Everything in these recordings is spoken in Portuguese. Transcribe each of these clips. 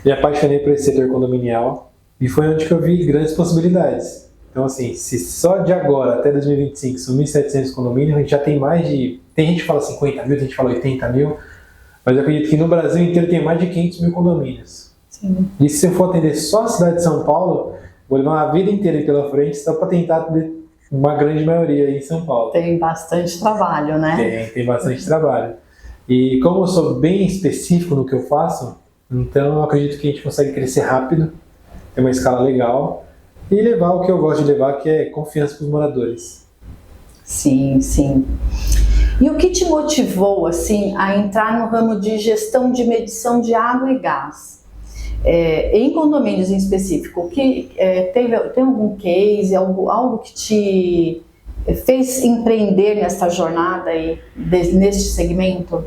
Me apaixonei por esse setor condominial e foi onde que eu vi grandes possibilidades. Então, assim, se só de agora até 2025 são 1.700 condomínios, a gente já tem mais de... Tem gente que fala 50 mil, tem gente que fala 80 mil, mas eu acredito que no Brasil inteiro tem mais de 500 mil condomínios. Sim. E se eu for atender só a cidade de São Paulo, vou levar uma vida inteira pela frente só para tentar atender uma grande maioria aí em São Paulo. Tem bastante trabalho, né? Tem bastante trabalho. E como eu sou bem específico no que eu faço, então eu acredito que a gente consegue crescer rápido, ter uma escala legal e levar o que eu gosto de levar, que é confiança para os moradores. Sim, sim. E o que te motivou, assim, a entrar no ramo de gestão de medição de água e gás? Em condomínios em específico, tem algum case, algo que te fez empreender nessa jornada aí, neste segmento?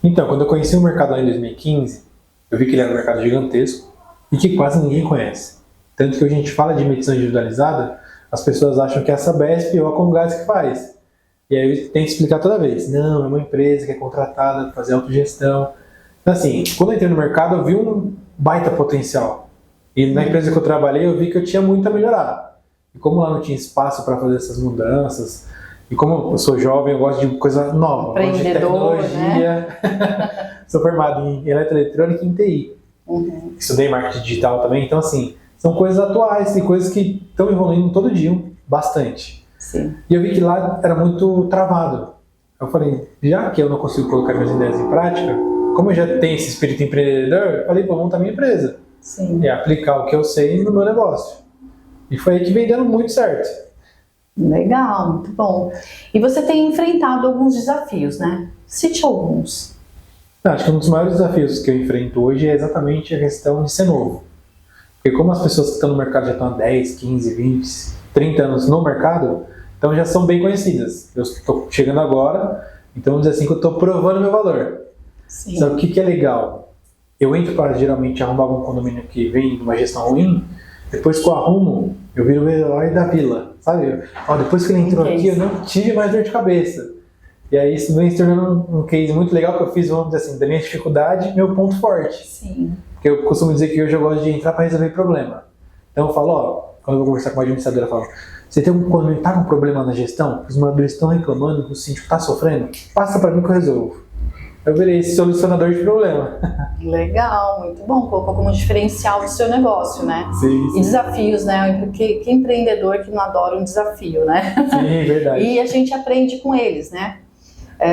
Então, quando eu conheci o mercado lá em 2015, eu vi que ele era um mercado gigantesco e que quase ninguém conhece. Tanto que hoje a gente fala de medição individualizada, as pessoas acham que é a Sabesp ou a Comgás que faz. E aí tem que explicar toda vez. Não, é uma empresa que é contratada para fazer autogestão. Então, assim, quando eu entrei no mercado, eu vi um baita potencial. E na empresa que eu trabalhei, eu vi que eu tinha muito a melhorar. E como lá não tinha espaço para fazer essas mudanças, e como eu sou jovem, eu gosto de coisa nova, gosto de tecnologia. Né? Sou formado em eletroeletrônica e em TI. Estudei marketing digital também, então assim, são coisas atuais e coisas que estão evoluindo todo dia, bastante. Sim. E eu vi que lá era muito travado. Eu falei, já que eu não consigo colocar minhas ideias em prática, como eu já tenho esse espírito empreendedor, eu falei, vou montar minha empresa. Sim. E aplicar o que eu sei no meu negócio. E foi aí que vem dando muito certo. Legal, muito bom. E você tem enfrentado alguns desafios, né? Cite alguns. Acho que um dos maiores desafios que eu enfrento hoje é exatamente a questão de ser novo. Porque como as pessoas que estão no mercado já estão há 10, 15, 20, 30 anos no mercado, então já são bem conhecidas. Eu estou chegando agora, então vamos dizer assim que eu estou provando meu valor. Sim. Sabe o que é legal? Eu entro para geralmente arrumar algum condomínio que vem de uma gestão ruim, depois que eu arrumo, eu viro o herói da vila, sabe? Depois que ele entrou aqui, eu não tive mais dor de cabeça. E aí isso vem se tornando um case muito legal que eu fiz, vamos dizer assim, da minha dificuldade, meu ponto forte. Sim. Porque eu costumo dizer que hoje eu gosto de entrar para resolver problema. Então eu falo, quando eu vou conversar com uma administradora, eu falo, você quando está com um problema na gestão, os moradores estão reclamando, que o síndico está sofrendo, passa para mim que eu resolvo. Eu virei esse solucionador de problema. Legal, muito bom. Colocou como diferencial do seu negócio, né? Sim. E desafios, né? Porque que empreendedor que não adora um desafio, né? Sim, verdade. E a gente aprende com eles, né?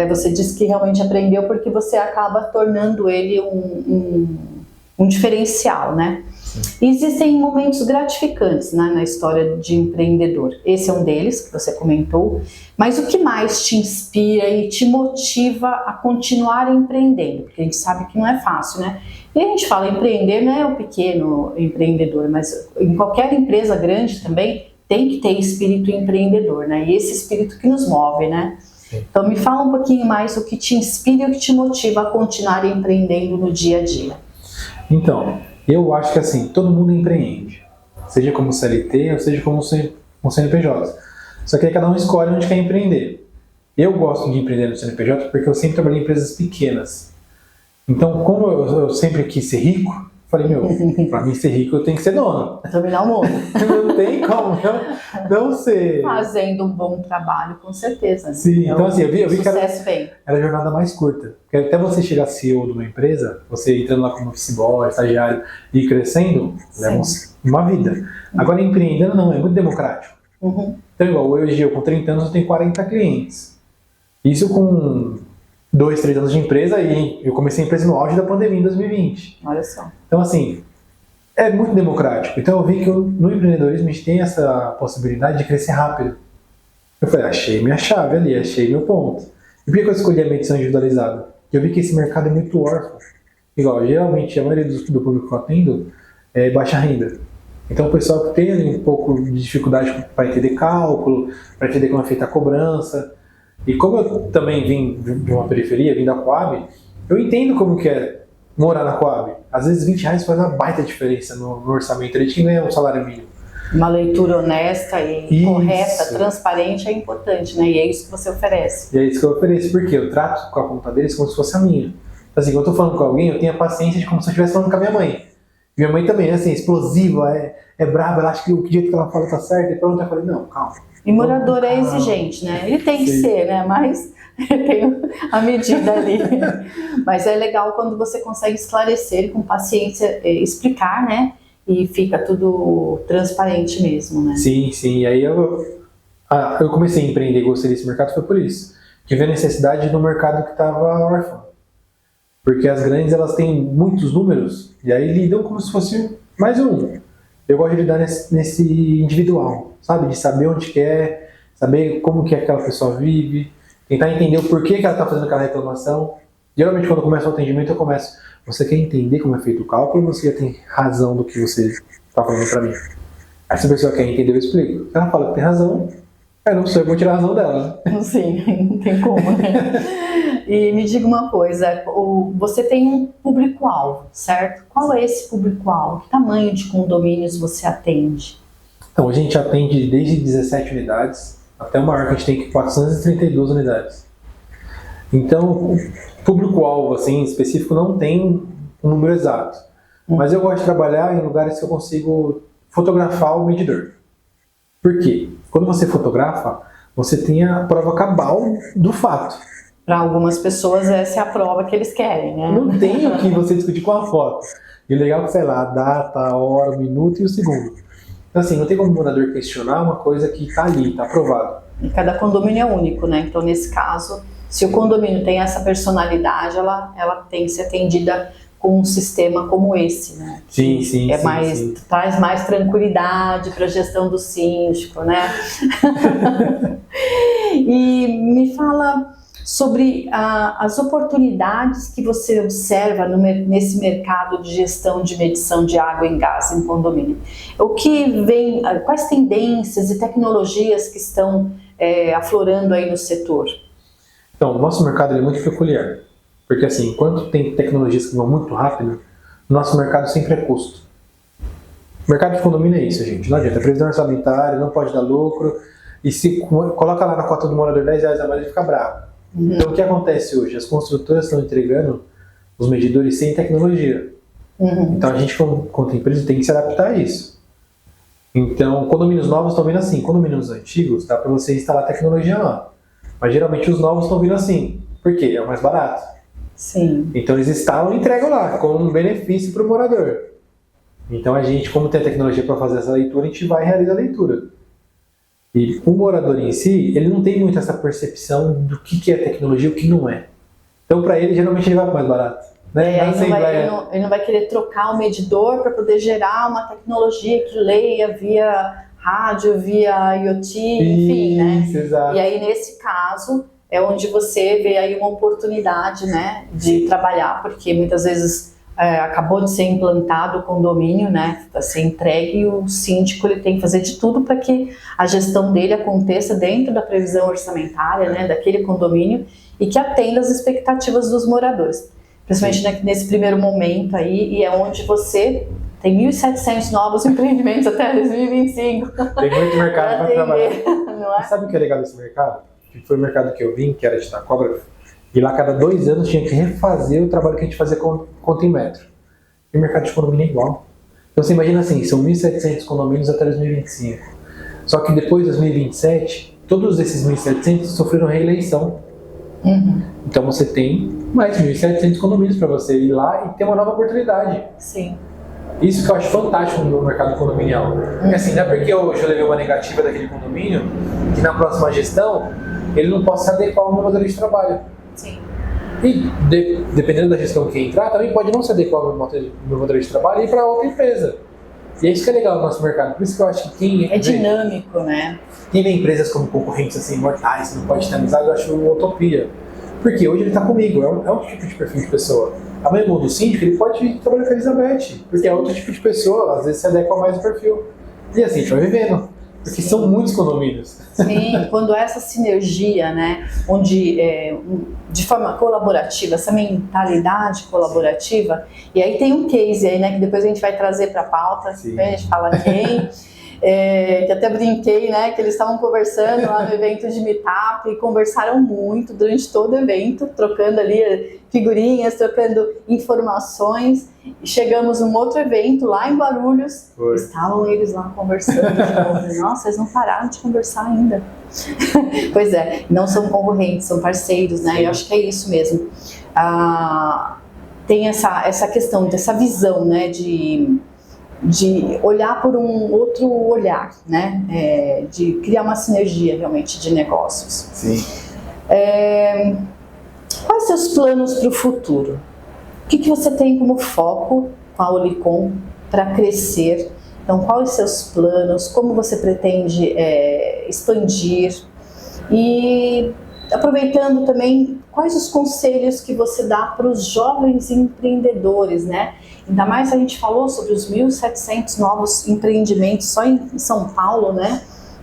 Você disse que realmente aprendeu porque você acaba tornando ele um diferencial, né? Sim. E existem momentos gratificantes, né, na história de empreendedor. Esse é um deles, que você comentou. Mas o que mais te inspira e te motiva a continuar empreendendo? Porque a gente sabe que não é fácil, né? E a gente fala empreender, não é o pequeno empreendedor, mas em qualquer empresa grande também tem que ter espírito empreendedor, né? E esse espírito que nos move, né? Sim. Então me fala um pouquinho mais o que te inspira e o que te motiva a continuar empreendendo no dia a dia. Então, eu acho que assim, todo mundo empreende, seja como CLT ou seja como CNPJ. Só que aí cada um escolhe onde quer empreender. Eu gosto de empreender no CNPJ porque eu sempre trabalhei em empresas pequenas. Então, como eu sempre quis ser rico, falei, pra mim ser rico eu tenho que ser dono. Dominar o mundo. Não tem como não ser. Fazendo um bom trabalho, com certeza. Sim, então assim, eu vi que era a jornada mais curta. Porque até você chegar CEO de uma empresa, você entrando lá como office boy, estagiário e ir crescendo, leva uma vida. Agora empreendendo não, é muito democrático. Então igual, hoje eu com 30 anos eu tenho 40 clientes. Isso com 2, 3 anos de empresa e eu comecei a empresa no auge da pandemia em 2020. Olha só. Então assim, é muito democrático. Então eu vi que no empreendedorismo a gente tem essa possibilidade de crescer rápido. Eu falei, achei minha chave ali, achei meu ponto. E por que eu escolhi a medição individualizada? Eu vi que esse mercado é muito órfão. Igual, geralmente a maioria do público que eu atendo é baixa renda. Então o pessoal tem ali um pouco de dificuldade para entender cálculo, para entender como é feita a cobrança. E como eu também vim de uma periferia, vim da Coab, eu entendo como que é morar na Coab. Às vezes R$20 faz uma baita diferença no orçamento de quem ganha um salário mínimo. Uma leitura honesta e correta, transparente é importante, né? E é isso que você oferece. E é isso que eu ofereço, porque eu trato com a conta deles como se fosse a minha. Então, assim, quando eu tô falando com alguém, eu tenho a paciência de como se eu estivesse falando com a minha mãe. Minha mãe também, assim, explosiva, é brava, ela acha que o jeito que ela fala tá certo, e pronto, eu falei, não, calma. E morador é exigente, né? Ele tem que ser, né? Mas tem a medida ali. Mas é legal quando você consegue esclarecer e com paciência explicar, né? E fica tudo transparente mesmo, né? Sim, sim. E aí eu comecei a empreender e gostei desse mercado foi por isso. Que vi a necessidade no mercado que estava órfão. Porque as grandes, elas têm muitos números, e aí lidam como se fosse mais um. Eu gosto de lidar nesse individual, sabe? De saber onde que é, saber como que aquela pessoa vive, tentar entender o porquê que ela está fazendo aquela reclamação. Geralmente, quando eu começo o atendimento, eu começo, você quer entender como é feito o cálculo ou você já tem razão do que você está falando para mim? Aí se a pessoa quer entender, eu explico. Se ela fala que tem razão, eu não sei, eu vou tirar a razão dela. Sim, não tem como, né? E me diga uma coisa, você tem um público-alvo, certo? Qual é esse público-alvo? Que tamanho de condomínios você atende? Então, a gente atende desde 17 unidades até o maior que a gente tem aqui, 432 unidades. Então, o público-alvo assim, específico não tem um número exato. Mas eu gosto de trabalhar em lugares que eu consigo fotografar o medidor. Por quê? Quando você fotografa, você tem a prova cabal do fato. Para algumas pessoas essa é a prova que eles querem, né? Não tem o que você discutir com a foto. E o legal é que, sei lá, a data, a hora, o minuto e o segundo. Então assim, não tem como o morador questionar uma coisa que está ali, está aprovado. E cada condomínio é único, né? Então nesse caso, se o condomínio tem essa personalidade, ela tem que ser atendida com um sistema como esse, né? Sim, sim, sim. Traz mais tranquilidade para a gestão do síndico, né? E me fala sobre as oportunidades que você observa nesse mercado de gestão de medição de água e gás em condomínio. O que vem, quais tendências e tecnologias que estão aflorando aí no setor? Então, o nosso mercado é muito peculiar. Porque assim, enquanto tem tecnologias que vão muito rápido, nosso mercado sempre é custo. O mercado de condomínio é isso, gente. Não adianta, previsão orçamentária, não pode dar lucro. E se coloca lá na cota do morador R$10 a mais, ele fica bravo. Então o que acontece hoje? As construtoras estão entregando os medidores sem tecnologia. Então a gente, como empresa, tem que se adaptar a isso. Então, condomínios novos estão vindo assim. Condomínios antigos, dá para você instalar tecnologia lá. Mas geralmente os novos estão vindo assim. Por quê? É o mais barato. Sim. Então eles instalam e entregam lá, como um benefício para o morador. Então a gente, como tem a tecnologia para fazer essa leitura, a gente vai e realiza a leitura. E o morador em si, ele não tem muito essa percepção do que é tecnologia e o que não é. Então para ele, geralmente ele vai para o mais barato. Né? Ele não vai querer trocar o medidor para poder gerar uma tecnologia que leia via rádio, via IoT, enfim, né? Exato. E aí nesse caso é onde você vê aí uma oportunidade, né, de trabalhar, porque muitas vezes acabou de ser implantado o condomínio, né, está ser entregue e o síndico ele tem que fazer de tudo para que a gestão dele aconteça dentro da previsão orçamentária, né, daquele condomínio e que atenda às expectativas dos moradores, principalmente nesse primeiro momento aí, e é onde você tem 1.700 novos empreendimentos até 2025. Tem muito mercado para trabalhar. Não é? Sabe o que é legal desse mercado? Que foi o mercado que eu vim, que era de tacógrafo, e lá cada 2 anos tinha que refazer o trabalho que a gente fazia com conta em metro. E o mercado de condomínio é igual. Então você imagina assim, são 1.700 condomínios até 2025. Só que depois de 2027, todos esses 1.700 sofreram reeleição. Então você tem mais 1.700 condomínios para você ir lá e ter uma nova oportunidade. Sim. Isso que eu acho fantástico no mercado condominial. Porque assim, não é porque hoje eu levei uma negativa daquele condomínio que na próxima gestão ele não possa se adequar ao meu modelo de trabalho. Sim. E dependendo da gestão que entrar, também pode não se adequar ao meu modelo de trabalho e ir para outra empresa. E é isso que é legal no nosso mercado. Por isso que eu acho que quem... É dinâmico, né? Quem vê empresas como concorrentes assim, mortais, que não pode ter amizade, eu acho uma utopia. Porque hoje ele está comigo, é um tipo de perfil de pessoa. Amanhã muda o síndico, ele pode ir trabalhar com a Elizabeth, porque é outro tipo de pessoa, às vezes se adequa mais ao perfil. E assim, a gente vai vivendo, porque são muitos condomínios. Sim, quando essa sinergia, né, onde de forma colaborativa, essa mentalidade colaborativa, e aí tem um case aí, né, que depois a gente vai trazer para a pauta, a gente fala quem, que até brinquei, né, que eles estavam conversando lá no evento de Meetup e conversaram muito durante todo o evento, trocando ali figurinhas, trocando informações. Chegamos num outro evento lá em Guarulhos, estavam eles lá conversando de novo. Nossa, eles não pararam de conversar ainda. Pois é, não são concorrentes, são parceiros, né? Eu acho que é isso mesmo. Tem essa questão, dessa visão, né, de olhar por um outro olhar, né, de criar uma sinergia realmente de negócios. Sim. Quais seus planos para o futuro? O que você tem como foco com a Olicom para crescer? Então, quais os seus planos? Como você pretende expandir? E aproveitando também, quais os conselhos que você dá para os jovens empreendedores, né? Ainda mais a gente falou sobre os 1.700 novos empreendimentos só em São Paulo, né?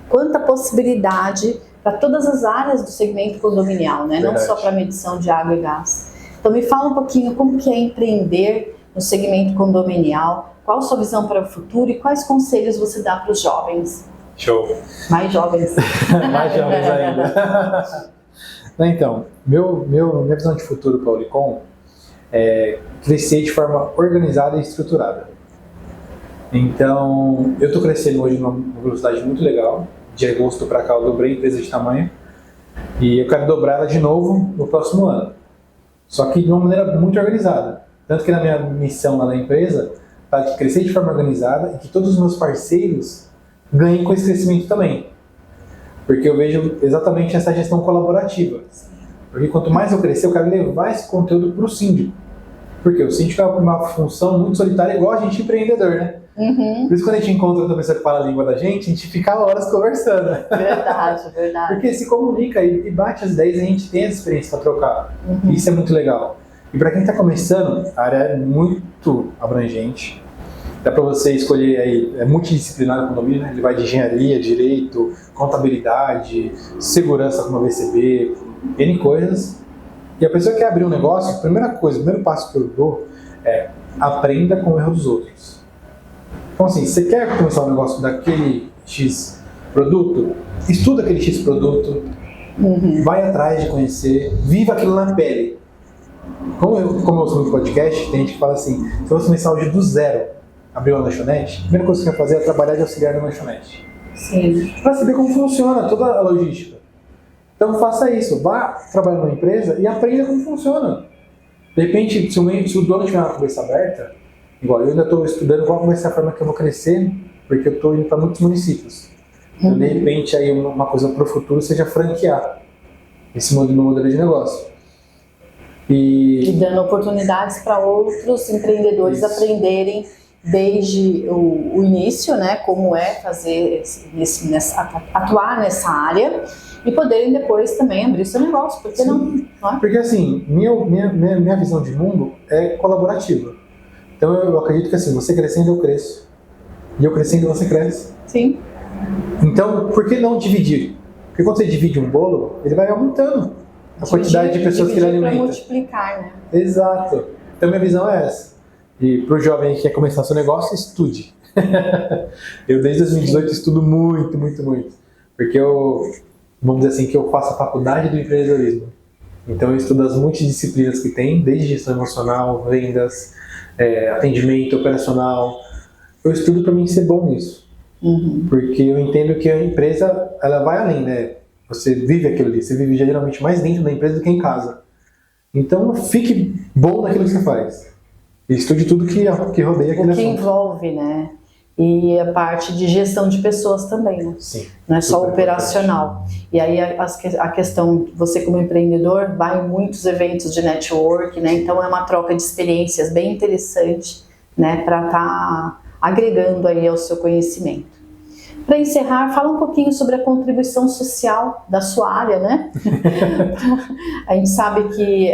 Quanta possibilidade para todas as áreas do segmento condominial, né? Não só para medição de água e gás. Então me fala um pouquinho como que é empreender no segmento condominial, qual a sua visão para o futuro e quais conselhos você dá para os jovens? Show! Mais jovens. Mais jovens ainda. Então, minha visão de futuro para a Olicom é crescer de forma organizada e estruturada. Então, eu estou crescendo hoje numa velocidade muito legal. De agosto para cá eu dobrei a empresa de tamanho e eu quero dobrar ela de novo no próximo ano. Só que de uma maneira muito organizada. Tanto que na minha missão lá na empresa está de crescer de forma organizada e que todos os meus parceiros ganhem com esse crescimento também. Porque eu vejo exatamente essa gestão colaborativa. Porque quanto mais eu crescer, eu quero levar esse conteúdo para o síndico. Porque o síndico é uma função muito solitária, igual a gente empreendedor, né? Uhum. Por isso quando a gente encontra outra pessoa que fala a língua da gente, a gente fica horas conversando. Verdade, verdade. Porque se comunica e bate as ideias e a gente tem essa experiência para trocar. Uhum. Isso é muito legal. E para quem está começando, a área é muito abrangente. Dá para você escolher aí, é multidisciplinar o condomínio, né? Ele vai de engenharia, direito, contabilidade, segurança como a VCB, N coisas. E a pessoa que quer abrir um negócio, a primeira coisa, o primeiro passo que eu dou é aprenda com o erro dos outros. Então assim, você quer começar um negócio daquele X produto, estuda aquele X produto, vai atrás de conhecer, viva aquilo na pele. Como eu sou no podcast, tem gente que fala assim, se você começar hoje do zero, abrir uma lanchonete, a primeira coisa que você vai fazer é trabalhar de auxiliar na lanchonete. Sim. Para saber como funciona toda a logística. Então faça isso, vá trabalhar numa empresa e aprenda como funciona. De repente, se o dono tiver uma cabeça aberta, igual eu ainda estou estudando qual vai ser a forma que eu vou crescer, porque eu estou indo para muitos municípios. Então, de repente, aí uma coisa para o futuro seja franquear esse modelo de negócio. E dando oportunidades para outros empreendedores aprenderem desde o início, né, como é fazer atuar nessa área e poderem depois também abrir seu negócio, por que não é? Porque assim, minha visão de mundo é colaborativa. Então eu acredito que assim, você crescendo eu cresço, e eu crescendo você cresce. Sim. Então, por que não dividir? Porque quando você divide um bolo, ele vai aumentando a quantidade de pessoas que ele alimenta. Para multiplicar, né? Exato. Então minha visão é essa. E para o jovem que quer começar seu negócio, estude. Eu desde 2018 estudo muito, muito, muito. Porque vamos dizer assim, que eu faço a faculdade do empreendedorismo. Então eu estudo as multidisciplinas que tem, desde gestão emocional, vendas, atendimento operacional. Eu estudo para mim ser bom nisso. Porque eu entendo que a empresa, ela vai além, né? Você vive aquilo ali, você vive geralmente mais dentro da empresa do que em casa. Então fique bom naquilo que você faz. E estude tudo que rodeia aquele assunto. O que envolve, né? E a parte de gestão de pessoas também, né? Sim. Não é só operacional. E aí a questão, você como empreendedor vai em muitos eventos de network, né? Então é uma troca de experiências bem interessante, né? Para estar agregando aí ao seu conhecimento. Para encerrar, fala um pouquinho sobre a contribuição social da sua área, né? A gente sabe que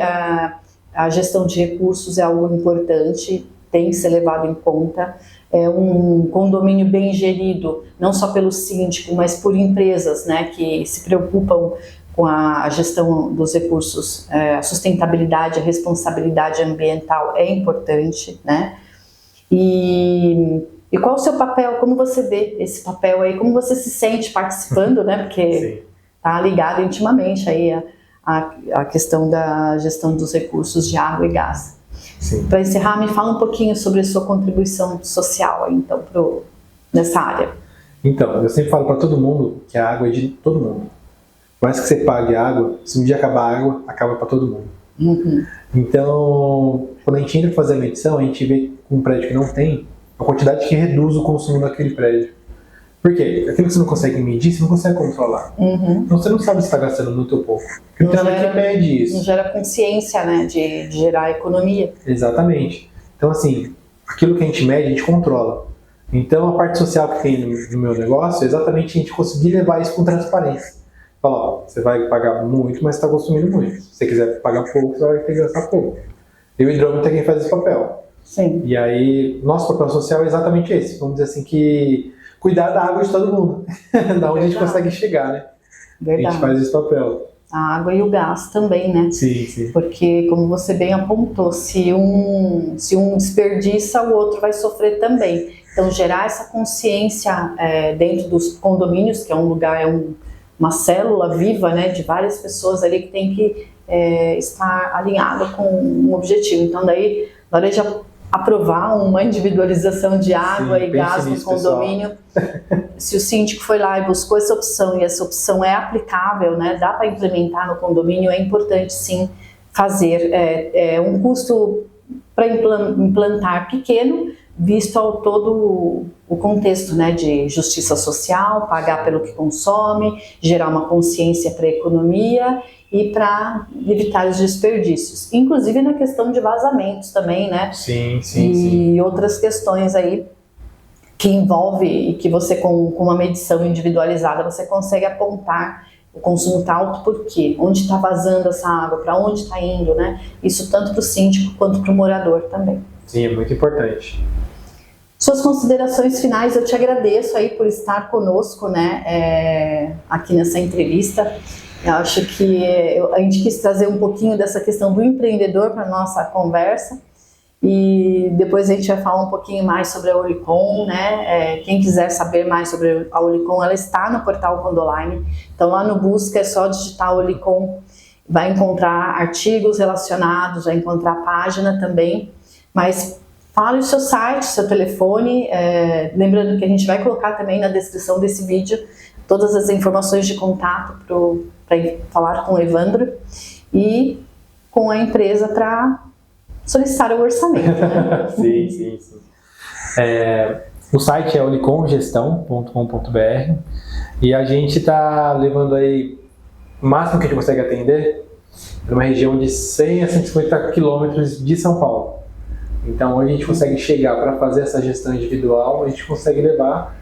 a gestão de recursos é algo importante, tem que ser levado em conta. É um condomínio bem gerido, não só pelo síndico, mas por empresas, né, que se preocupam com a gestão dos recursos, a sustentabilidade, a responsabilidade ambiental é importante, né? E E qual o seu papel, como você vê esse papel aí, como você se sente participando, né? Porque está ligado intimamente aí a questão da gestão dos recursos de água e gás. Para encerrar, me fala um pouquinho sobre a sua contribuição social aí, então, nessa área. Então, eu sempre falo para todo mundo que a água é de todo mundo. Por mais que você pague a água, se um dia acabar a água, acaba para todo mundo. Uhum. Então, quando a gente entra para fazer a medição, a gente vê um prédio que não tem, a quantidade que reduz o consumo daquele prédio. Por quê? Aquilo que você não consegue medir, você não consegue controlar. Uhum. Então você não sabe se está gastando muito ou pouco. Porque não tem nada que mede isso. Não gera consciência, né, de gerar economia. Exatamente. Então, assim, aquilo que a gente mede, a gente controla. Então, a parte social que tem no meu negócio é exatamente a gente conseguir levar isso com transparência. Falar, ó, você vai pagar muito, mas está consumindo muito. Se você quiser pagar pouco, você vai ter que gastar pouco. E o hidrômetro é quem faz esse papel. Sim. E aí, nosso papel social é exatamente esse. Vamos dizer assim que cuidar da água de todo mundo. Da onde a gente consegue chegar, né? Verdade. A gente faz esse papel. A água e o gás também, né? Sim, sim. Porque, como você bem apontou, se um desperdiça, o outro vai sofrer também. Então, gerar essa consciência dentro dos condomínios, que é um lugar, uma célula viva, né, de várias pessoas ali que tem que estar alinhado com um objetivo. Então, daí, na hora de aprovar uma individualização de água e gás no condomínio, se o síndico foi lá e buscou essa opção e essa opção é aplicável, né, dá para implementar no condomínio, é importante sim fazer um custo para implantar pequeno, visto ao todo o contexto, né, de justiça social, pagar pelo que consome, gerar uma consciência para a economia e para evitar os desperdícios. Inclusive na questão de vazamentos também, né? Sim, sim, e sim. outras questões aí que envolve e que você com uma medição individualizada você consegue apontar o consumo está alto por quê? Onde está vazando essa água? Para onde está indo, né? Isso tanto para o síndico quanto para o morador também. Sim, é muito importante. Suas considerações finais, eu te agradeço aí por estar conosco, né, aqui nessa entrevista. Eu acho que a gente quis trazer um pouquinho dessa questão do empreendedor para a nossa conversa e depois a gente vai falar um pouquinho mais sobre a Olicom, né? Quem quiser saber mais sobre a Olicom, ela está no portal Condoline, então lá no busca é só digitar Olicom, vai encontrar artigos relacionados, vai encontrar a página também, mas fale o seu site, seu telefone, lembrando que a gente vai colocar também na descrição desse vídeo todas as informações de contato para falar com o Evandro e com a empresa para solicitar o orçamento. Né? Sim, sim, sim. O site é olicomgestão.com.br e a gente está levando aí o máximo que a gente consegue atender numa região de 100 a 150 quilômetros de São Paulo. Então, onde a gente consegue chegar para fazer essa gestão individual, a gente consegue levar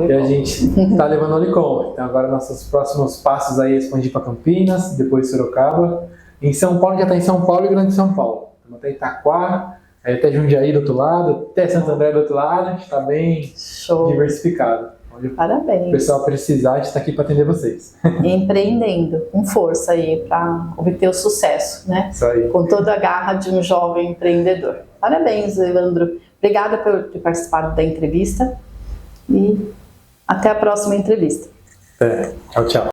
e a gente está levando a Olicom. Então, agora nossos próximos passos aí é expandir para Campinas, depois Sorocaba. Em São Paulo, já está em São Paulo e Grande São Paulo. Estamos até Itaquá, até Jundiaí do outro lado, até Santo André do outro lado. A gente está bem diversificado. Parabéns. O pessoal precisar, a gente está aqui para atender vocês. Empreendendo, com força aí para obter o sucesso, né? Isso aí. Com toda a garra de um jovem empreendedor. Parabéns, Evandro. Obrigada por ter participado da entrevista e até a próxima entrevista. Tchau, tchau.